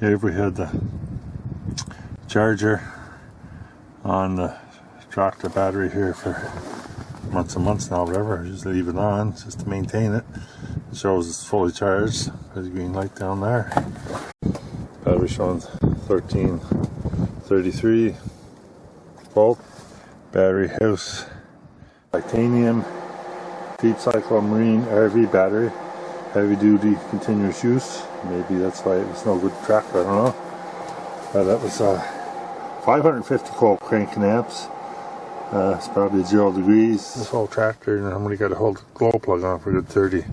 Here we had the charger on the tractor battery here for months and months now, whatever. I just leave it on just to maintain it. It shows it's fully charged. There's a green light down there. Battery showing 1333 volt. Battery house titanium Deep Cycle Marine RV battery, heavy duty continuous use. Maybe that's why it was no good tractor, I don't know. But that was 550 volt cranking amps. It's probably 0 degrees. This whole tractor, and I'm only got to hold the glow plug on for a good 30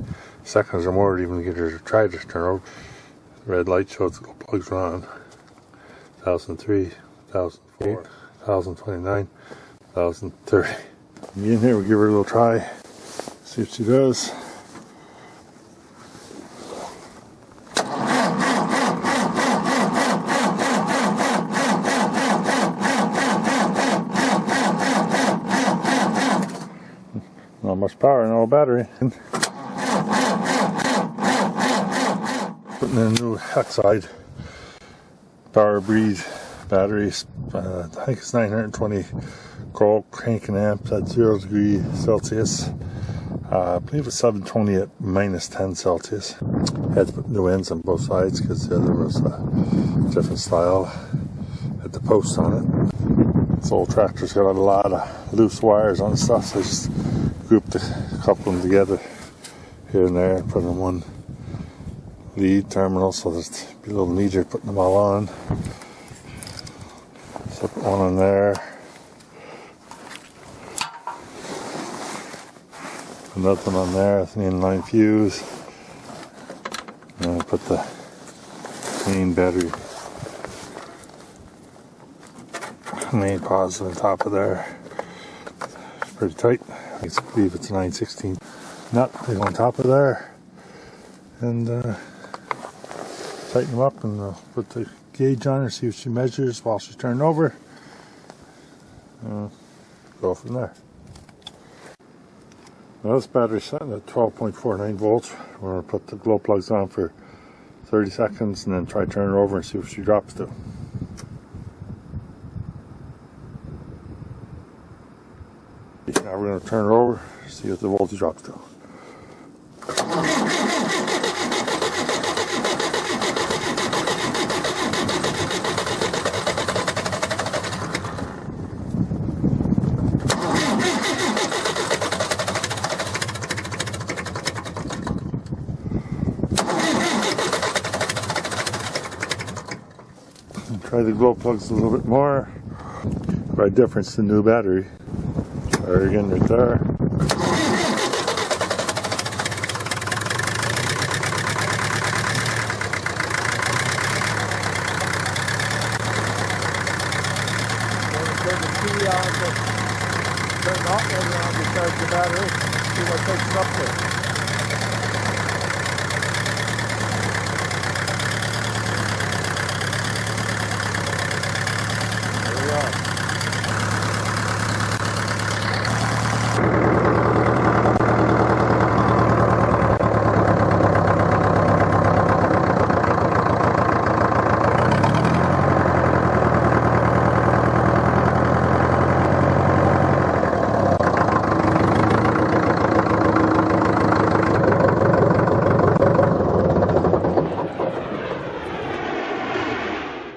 seconds or more to even get her to try to turn over. The red light shows the glow plugs are on. 1003, 1004, 1029, 1030. In here, we'll give her a little try, see if she does. Not much power in our battery. Putting in a new Hexide Power Breed batteries. I think it's 920 volt cranking amps at 0 degrees Celsius. I believe it's 720 at minus 10 Celsius. Had to put new ends on both sides because the other was a different style. Had the posts on it. This old tractor's got a lot of loose wires on the stuff, so I just grouped a couple of them together here and there and put them in one lead terminal so that it'd be a little easier putting them all on. So put one on there. Another one on there, it's an inline fuse. And I put the main battery, main positive on top of there. It's pretty tight. I believe it's a 9/16 nut on top of there. And tighten them up and put the gauge on her, see if she measures while she's turned over. Go from there. Now this battery's sitting at 12.49 volts. We're going to put the glow plugs on for 30 seconds and then try to turn her over and see if she drops to. Now we're going to turn her over, see if the voltage drops to. Try the glow plugs a little bit more. Quite difference to the new battery. Try her again right there. Turn the key on, turn the hot water on to charge the battery. See what takes it up to.